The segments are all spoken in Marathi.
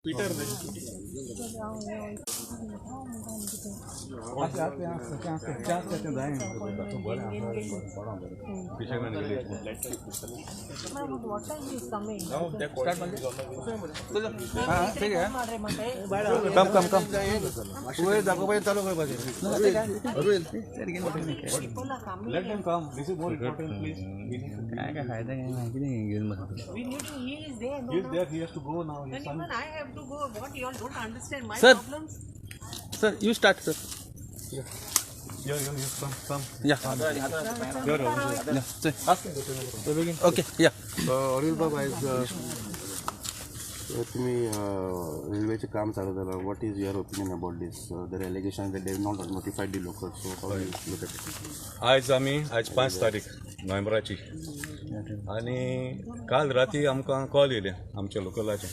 Peter Let them come. This is more important, please. He is there. He is there. He has to go now. And even I have to go. What you all don't understand my Sir. problems. Sir, you start, sir. Yeah, come. Yeah. Yeah. Say. Okay. Yeah. Anil Baba तुम्ही रेल्वेचे काम चालू झालं. What is your opinion about this their allegation that they have not notified the local so how you look at it. आज 5 तारीख नोव्हेंबराची आणि काल राती आमकां कॉल येयले आमच्या लोकलाचे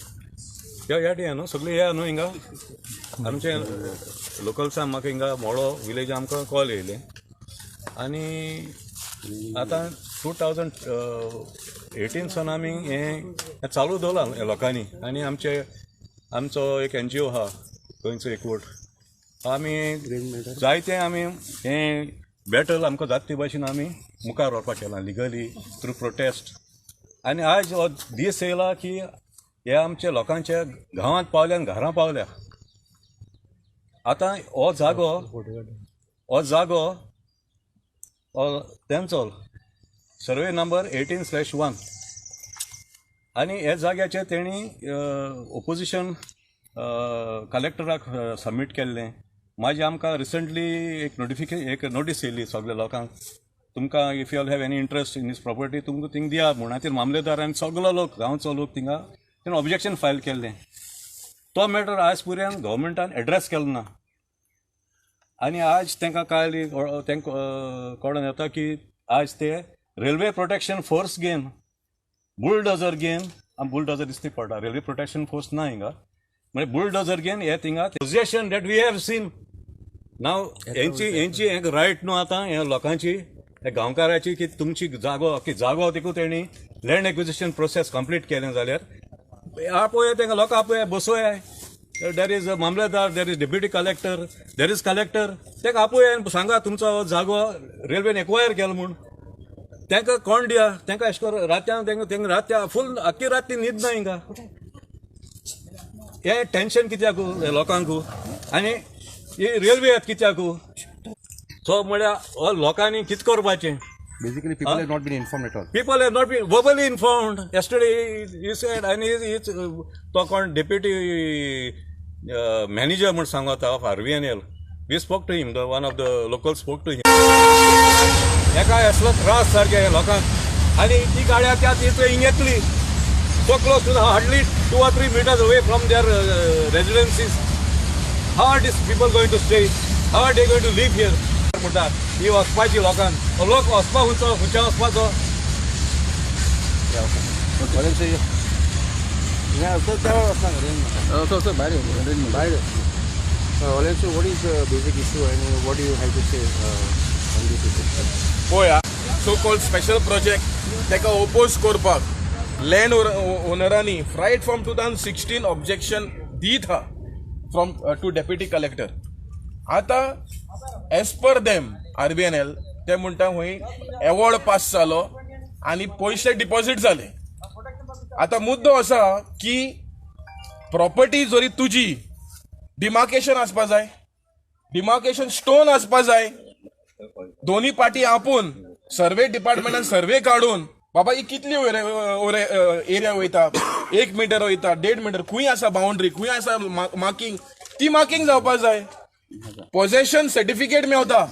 ह्या डे न्हू सगळे या न्हू हिंगा आमचे लोकल्सान म्हाका हिंगा मोळो विलेज आमकां कॉल येयले आनी आतां 2018 सावन आमी हें चालू दवरलां हे लोकांनी आनी आमचो एक NGO आहा गोंयचो एकवट आमी जायते आमी हें बॅटल आमकां जाता ते भाशेन आमी मुखार व्हरपाक केलां लिगली थ्रू प्रोटेस्ट आनी आयज हो दीस येयला की हे आमच्या लोकांच्या गांवांत पावल्या आनी घरां पावल्या. आतां हो जागो तेंचो सर्वे नंबर 18/1 आनी हे जाग्याचेर तेणी ओपोजिशन कलेक्टराक सबमीट केल्लें. मागीर आमकां रिसंटली एक नोटीस येयली सगळ्या लोकांक तुमकां if you all have any interest in this property तुमकां थिंग दिया म्हूण खातीर मामलेदार आनी सगळो लोक गांवचो लोक थिंगा तेणें ऑब्जेक्शन फायल केल्लें. तो मॅटर आज पर्यंत गव्हर्मेंटान एड्रेस केलो ना आनी आज तांकां तांकां कळून येता की आज ते रेल्वे प्रोटेक्शन फोर्स घेवन बुलडोजर घेवन बुलडोजर दिसती पडटा रेल्वे प्रोटेक्शन फोर्स ना हिंगा म्हणजे बुलडोजर घेवन हे थिंगा possession that we have seen नाव हेंची रायट न्हू आतां हे लोकांची हे गांवकाराची की तुमची जागो देखून तेणी लँड एक्विजिशन प्रोसेस कंप्लीट केलें जाल्यार आपय तांकां लोकां आपय बसोय देर इज मामलेदार there is deputy collector there is collector ताका आपूय सांगा तुमचो जागो रेल्वेन एक्वायर केलो म्हूण तांकां कोण दिया तांकां अशें करून रात्यान तांकां रात्या फूल आख्खी रात ती न्हीद ना हिंगा हे टेन्शन कित्याक हे लोकांकू आनी ही रेल्वे येत कित्याकू सो म्हळ्यार हो लोकांनी कितें करपाचें. Basically people have not been informed at all. People have not been verbally informed. Yesterday he said, and he's तो कोण डेप्युटी मॅनेजर म्हूण सांगता of RVNL. We spoke to him. One of the locals spoke to him. हेका असलो त्रास सारके हे लोकांक आनी ती गाड्या त्या हिंग येतली so close to hardly 2 or 3 meters away from their residences. How are these people going to stay? How are they going to live here? म्हणटा ही वचपाची लोकांक लोक वचपा खंयच्या वचपाचो. What is the basic issue and what do you have to say on this issue? पळया सो कॉल्ड स्पेशल प्रोजेक्ट ताका ओपोज करपाक लँड ओनरांनी रायट फ्रॉम 2016 ऑब्जेक्शन दीत हा फ्रॉम टू डेप्युटी कलेक्टर. आतां एज पर देम RVNL ते म्हणटा खंय एवॉर्ड पास जालो आनी पयशे डिपॉझिट जाले. आतां मुद्दो असा की प्रॉपर्टी जरी तुजी डिमार्केशन आसपा जाय डिमार्केशन स्टोन आसपा जाय दोन्ही पार्टी आपून सर्वे डिपार्टमेंटान सर्वे काढून बाबा ही कितली एरिया वयता 1 मीटर वयता 1.5 मीटर खंय आसा बाउंड्री खंय आसा मार्किंग ती मार्किंग जावपा जाय. पोजेशन सर्टिफिकेट मेळता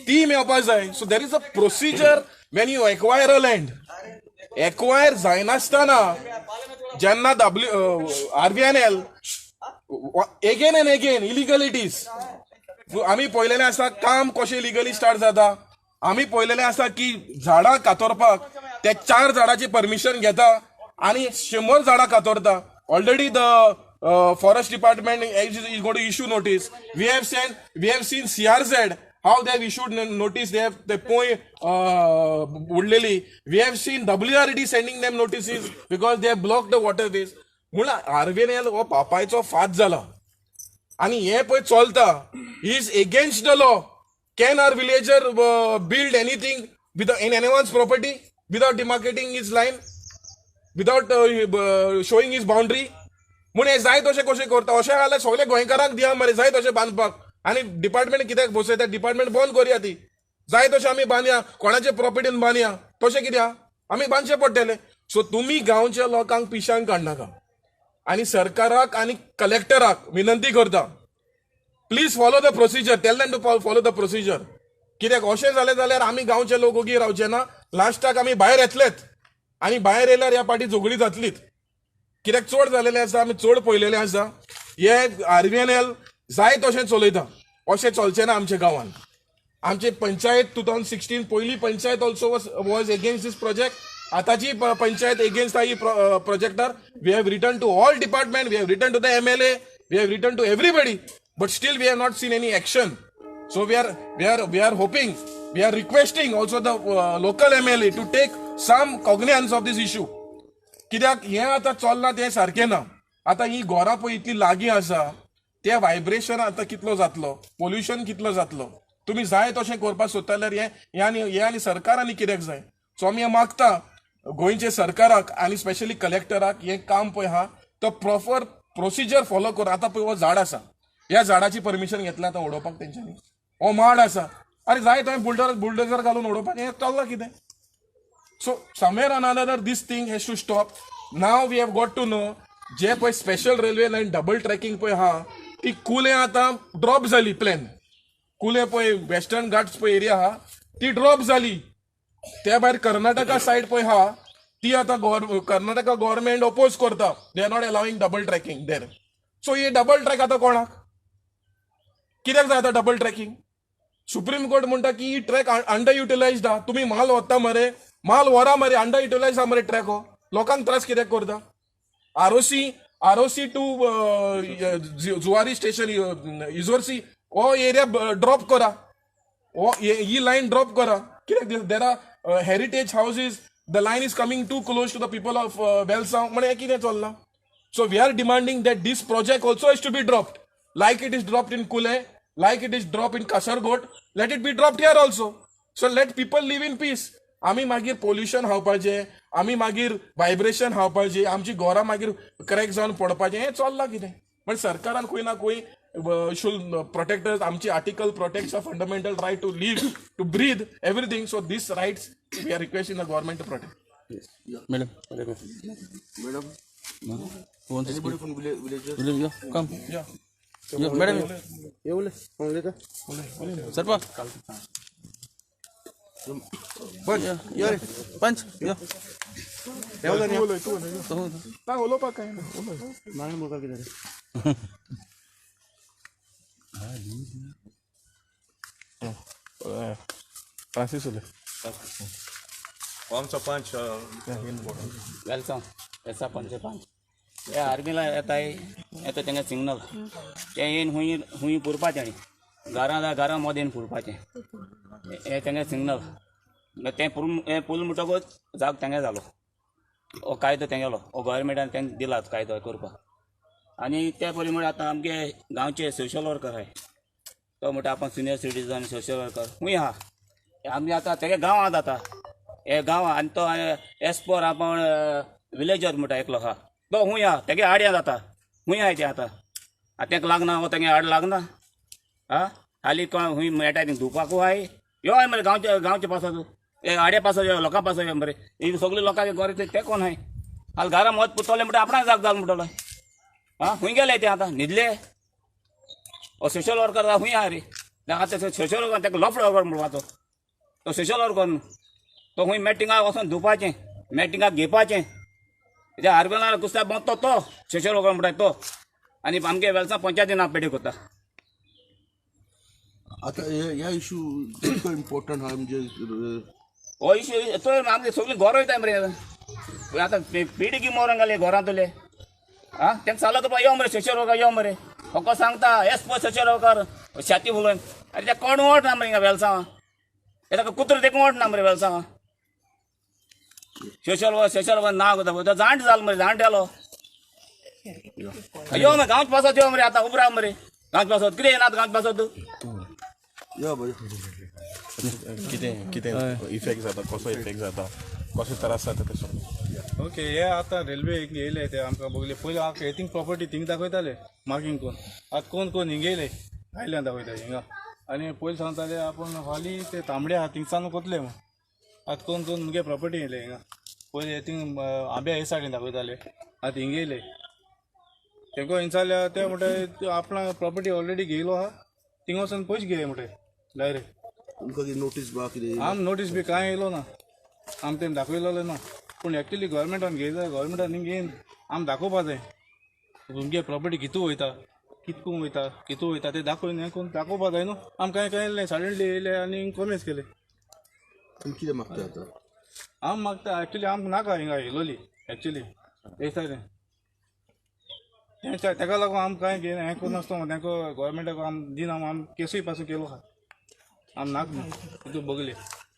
ती मेळपा जाय. So there is a procedure when you acquire a land acquire जायनासतना जेन्ना RVNL again and again illegalities आमी पळयलेलें आसा काम कशें लिगली स्टार्ट जाता. आमी पळयलेलें आसा की झाडां कातरपाक ते 4 झाडांची परमिशन घेता आनी 100 झाडां कातरता. Already the forest department is going to issue notice. We have seen CRZ how they have issued notice. They have the Woodlily. We have seen WRD sending them notices because they have blocked the waterways. म्हणल्यार RVNL हो पापायचो फाद जाला आणि हे पळय चलता is against the law. Can our villager build anything in anyone's property without demarketing his line, without showing his boundary? म्हूण हे जाय तशें कशें करता? अशें जाल्यार सगळे गोंयकारांक दिया मरे जाय तशें बांदपाक. आनी डिपार्टमेंट कित्याक बसयता? डिपार्टमेंट बंद करुया ती. जाय तशें आमी बांदया, कोणाचे प्रॉपर्टीन बांदया, तशें कित्याक आमी बांदचें पडटलें. सो तुमी गांवच्या लोकांक पिशांक काडनाका आनी सरकाराक आनी कलेक्टराक विनंती करता, please follow the procedure. Tell them to follow the procedure. कित्याक अशें जालें जाल्यार आमी गांवचे लोक ओगी रावचे ना. लास्टाक आमी भायर येतलेच आनी भायर येयल्यार ह्या पाटी झगडी जातलीच. कित्याक चड जालेलें आसा, आमी चड पळयलेलें आसा. हे RVNL जाय तशें चलयता, अशें चलचें ना आमच्या गांवांत. आमची पंचायत 2016 पयली panchayat also was against this project. आतांची पंचायत एगेन्स्ट आहा ही प्रोजेक्टार. We have written to all department, we have written to the MLA, we have written to everybody, but still we have not seen any action. So we are hoping, we are requesting also the local MLA to take some cognizance of this issue. कित्याक हें आतां चलना तें सारकें ना. आतां ही घरां पळय इतली लागीं आसा, तें व्हायब्रेशन आतां कितलो जातलो, पोल्युशन कितलो जातलो. तुमी जाय तशें करपाक सोदता जाल्यार हे आनी सरकारांनी कित्याक जाय. सो आमी हें मागता गोंयचे सरकाराक आनी स्पेशली कलेक्टराक हें काम पळय आहा तो प्रॉपर प्रोसिजर फॉलो कर. आतां पळय हो झाड आसा, ह्या झाडाची परमिशन घेतल्या आतां उडोवपाक तेंच्यांनी. हो माड आसा, अरे जाय थंय बुलडोजर घालून उडोवपाक, हें चल्लां कितें? So somewhere on another this thing has to stop. Now we have got to know जे पळय special railway line double tracking पळय आहा ती कुलें आतां ड्रॉप जाली. प्लॅन कुलें पळय वेस्टर्न घाट्स पळय एरिया आहा ती ड्रॉप जाली. त्या भायर कर्नाटका सायड पळय आहा ती आतां कर्नाटका गव्हर्मेंट अपोज करता. They are not allowing double tracking there. So ही डबल ट्रॅक आतां कोणाक? कित्याक जाय आतां डबल ट्रॅकिंग? सुप्रीम कोर्ट म्हणटा की ही ट्रॅक अंडर युटिलायज्ड आहा. तुमी माल व्हरता मरे, माल व्हरा मरे, अंडर युटिलायज आहा मरे ट्रॅक हो. लोकांक त्रास कित्याक करता? ROC टू जुवारी स्टेशन इजोरसी हो एरिया ड्रॉप करा, ही लायन ड्रॉप करा. कित्याक there are heritage houses, the line is coming to close to the people of Velsao. म्हण हें कितें चल्लां? So we are demanding that this project also has to be dropped, like it is dropped in Kule, like it is dropped in Kasargot, let it be dropped here also. So let people live in peace. आमी मागीर पोल्युशन हावपाचें, आमी मागीर व्हायब्रेशन हावपाचें, आमची घरां मागीर क्रॅक जावन पडपाचें, हें चल्लां कितें? पण सरकारान खंय ना खंय शूड प्रोटेक्ट आमची article protects a fundamental right to live, to breathe, everything. So this rights we are requesting the government to protect. Madam. Anybody from village? Come. Yeah. Yo, madam. Sarpa. Punch. Yo. कौन सा पंच? वेलसांव ऐसा पंच हे आर्मीला येता तेंगे सिग्नल ते येवन हुंय पुरपाचें न्ही घरां मदें येवन पुरपाचें हे तेंगे सिग्नल तें पुल म्हणटकूच जाग तेंगे जालो. हो कायदो तेंगेलो, हो गव्हर्मेंटान तेंका दिलात कायदो करपाक. आनी ते परी म्हण आतां आमगे गांवचे सोशल वर्कर आहाय तो म्हणटा आपण सिनियर सिटीजन सोशल वर्कर हुंय आहा. आमी आतां तेगे गांवांत जाता हे गांवां आनी तो एस्पोर आपण विलेजर म्हणटा एकलो आहा तो हुंय आहा तेगे आड्या जाता हुंय आहाय ते आतां तेका लागना हो तेगे आड लागना. हालीं कोण हुंय मेळटा थिंग धुवपाकू आहाय यो आय मरे गांवचे पासो हे आड्या पासो यो लोकां पासो यो मरे ही सगळीं लोकांचे गोरे ते कोण आहाय हाल घरा मत पुतले म्हणटा आपणाक जाग जाल म्हणटलो. हुंय गेले ते आतां न्हिदले हो सोशल वर्कर हुंय आहा रे आतां सोशल वर्कर तेका लफडो वर्कर म्हणपाचो तो सोशल वर्कर न्हू तो हुंय मिटिंगाक वचोन धुवपाचें मिटिंगाक घेवपाचें ते आर्गनार कुस्त्या बांदतो तो सोशल वर्कर म्हणटा तो आनी आमगे वेलसांव पंचायतीन हांव पेटी करता. आता ह्या इशू इतको इम्पॉर्टंट हा म्हणजे हो इशू तो आमगे सगळीं घरां वयताय मरे आतां पिडी की मोरांक घाले घरांतले तेंका सांगलो तुका यो मरे सोशल वर्कर यो मरे होको सांगता एस सोशल वर्कर छाती फुलोवन अरे ते कोण वट ना मरे हिंगा वेलसांव ताका कुत्रो देखून वट ना मरे वेलसांव सोशल वर्कर नांव करता तो जाण्ट जालो मरे जाण्ट जालो यो मैं गांव पासत यो मरे आता उबरा मरे गांव पासत कितें येनात गांव पासत या बरें कितें कितें इफेक्ट जाता कसो इफेक्ट जाता कसो त्रास जाता तेसो ओके हे आतां रेल्वे येयले ते आमकां बगले पयलीं हांव थिंग प्रॉपर्टी थिंग दाखयताले मार्किंग करून आतां कोण हिंगेले आयल्यान दाखयता हिंगा आनी पयलीं सांगताले आपूण हालीं ते तांबडे आहा थिंगसान कोतले म्हूण आतां कोण मुगे प्रॉपर्टी येयले हिंगा पयलीं थिंग आंब्या हे सायडीन दाखयताले आतां हिंगा येयले तेंको विचारल्या ते म्हणटा आपणा प्रॉपर्टी ऑलरेडी घेयलो आहा थिंग वचून पयशे घे म्हणटा डायरेक्ट तुमकां कितें नोटीस बा कितें आम नोटीस बी कांय येयलो ना आम तें दाखयलेलें ना पूण एक्चुली गोवोरमेंटान घेयता गोवोरमेंटान घेवन आम दाखोवपा जाय तुमगे प्रॉपर्टी कितू वयता कितकून वयता ते दाखोवन हें करून दाखोवपा जाय न्हू आम कांय येयलें सडनली येयले आनी कन्विन्स केले तुमी कितें मागता आतां आम मागता एक्चुली आमकां नाका हिंगा येयलोली एक्चुली हे सायडीन तेका लागून आम कांय घेयना हें करून नासतो तेंको गोवोरमेंटाक आम दिना आम केसूय पासून केलो आहा आम नाक न्हू तूं बगले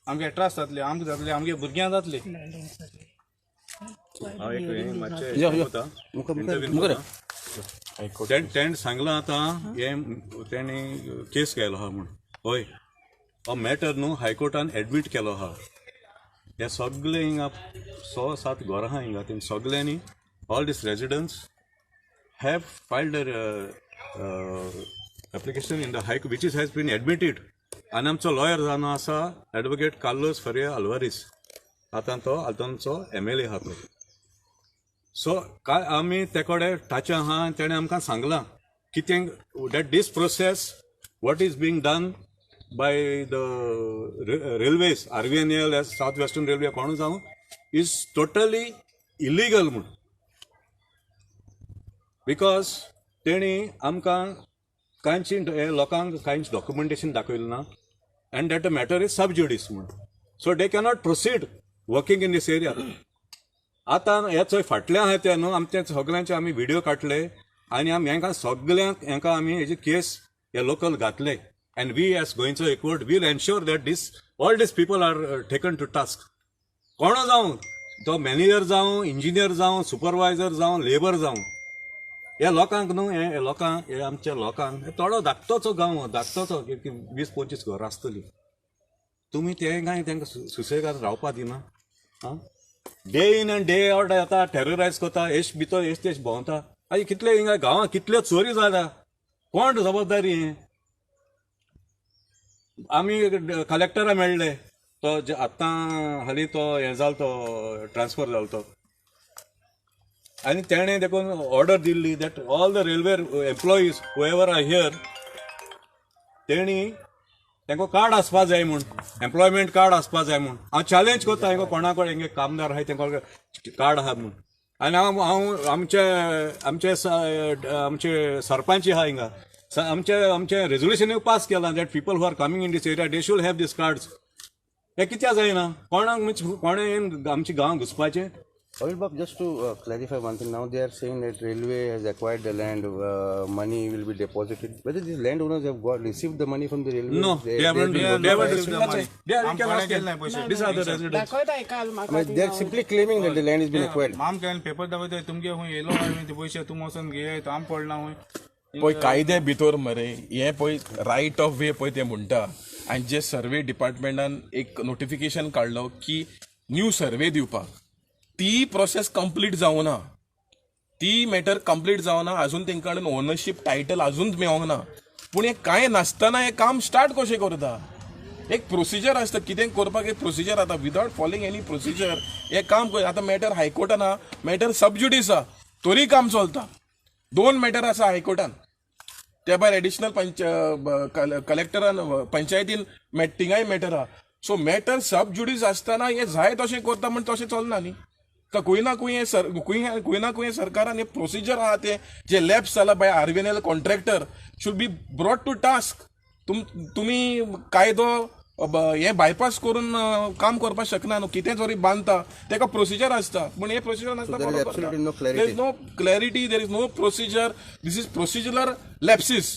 आमगे त्रास जातले आमकां जातले आमगे भुरग्यां जातले हांव एक मातशें टेंट सांगलां आतां हे तेणी केस केलो आहा म्हूण हय हो मॅटर न्हू हायकोर्टान एडमीट केलो आहा हे सगळे हिंगा 6-7 घरां आहा हिंगा तेम सगळ्यांनी all these residents have filed application in the high court which is has been admitted आनी आमचो लॉयर जावन आसा एडवोकेट कार्लोस फेरिया आल्वारीस आतां तो आल्तोनचो MLA आहा तो सो काय आमी ते कडेन टाचे आहा आनी तेणें आमकां सांगलां कितें that this process what is being done by the railways RVNL south western railway कोण जावं इज टोटली इलिगल म्हूण बिकॉज तेणी आमकां कांयची लोकांक कांयच डॉक्युमेंटेशन दाखयलें ना and that the matter is sub judice म्हूण so they cannot proceed working in this area आतां हे चोय फाटल्या आहा ते न्हू आमचे सगळ्यांचे आमी व्हिडिओ काडले आनी आमी हेंकां सगळ्यांक हेंकां आमी हेजी केस हे लोकल घातले एंड वी एज गोंयचो एक court will ensure that this all this people are taken to task कोण जावं तो मॅनेजर जावं इंजिनियर जावं सुपरवायझर जावं लेबर जावं ह्या लोकांक न्हू हे लोकांक हे आमच्या लोकांक थोडो धाकटोचो गांव धाकटोचो 20-25 घरां आसतलीं तुमी ते काय तांकां सुसेगाद रावपा दिना आं day in and day out येता टेररायज करता एश भितर एश तेश भोंवता आनी कितले हिंगा गांवांत कितल्यो चोरी जाल्या कोण जबाबदारी हें आमी कलेक्टरा मेळ्ळे तो आतां हालीं तो हें जालो तो ट्रान्सफर जालो तो आनी तेणें देखून ऑर्डर दिल्ली that all the railway employees whoever are here तेणी तांकां कार्ड आसपा जाय म्हूण एम्प्लॉयमेंट कार्ड आसपा जाय म्हूण हांव चॅलेंज करता हांगा कोणा कडेन हेंगे कामदार आहाय तांकां कार्ड आहा म्हूण आनी हांव आमचे सरपंच आहा हिंगा आमचे रेजोल्युशन पास केलां that people who are coming in this area they should have this cards हे कित्याक जायना कोणाक कोणें येवन आमचे गांव घुसपाचें Abel Bab, just to clarify one thing, now they are saying that railway has acquired the land, money will be deposited. Whether these landowners have received the money from the railway? No, they haven't received the money. These are the residents. They are simply claiming that the land has been acquired. आम केन पेपर दाखयताय तुमगे हूंय येयलो हांवें ते पयशे तुम वचून घे तो आम पडना हूंय पळय कायदे भितर मरे हे पळय रायट ऑफ वे पळय ते म्हणटा आनी जे सर्वे डिपार्टमेंटान एक नोटिफिकेशन काडलो की न्यू सर्वे दिवपाक ती प्रोसेस कंप्लीट जावना ती मॅटर कंप्लीट जावना अजून तेंका कडेन ओनरशीप टायटल अजून मेळोंक ना पूण हे कांय नासतना हे काम स्टार्ट कशें करता एक प्रोसिजर आसता कितें करपाक एक प्रोसिजर आतां विदाउट फॉलोइंग एनी प्रोसिजर हे काम कर आतां मॅटर हायकोर्टान आहा मॅटर सबज्युडिस आहा तरी काम चलता 2 मॅटर आसा हायकोर्टान त्या भायर एडिशनल कलेक्टरान पंचायतीन थिंगाय मॅटर आहा सो मॅटर सबज्युडिस आसतना हे जाय तशें करता म्हण तशें चलना न्ही खंय ना खंय सरकारान हे प्रोसिजर आहा ते जे लॅप्स जाला by RVNL contractor should be brought to task तुमी कायदो हे बायपास करून काम करपाक शकना न्हू कितें जरी बांदता तेका प्रोसिजर आसता पूण हे प्रोसिजर नासता there is no clarity there is no procedure this is procedural lapses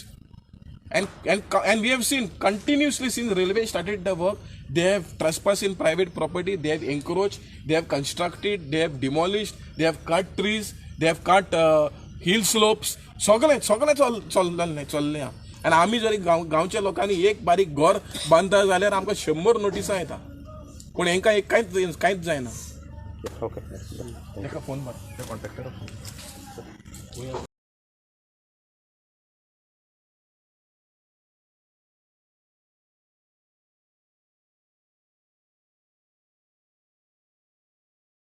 and we have seen continuously since railway started the work they have trespassed in private property, they have encroached, they have constructed, they have demolished, they have cut trees, they have cut hill slopes सगळें चल्लें आहा आनी आमी जर गांवच्या लोकांनी एक बारीक घर बांदता जाल्यार आमकां 100 नोटिसां येता पूण हेंकां एक कांयच जायना ओके ताका फोन मार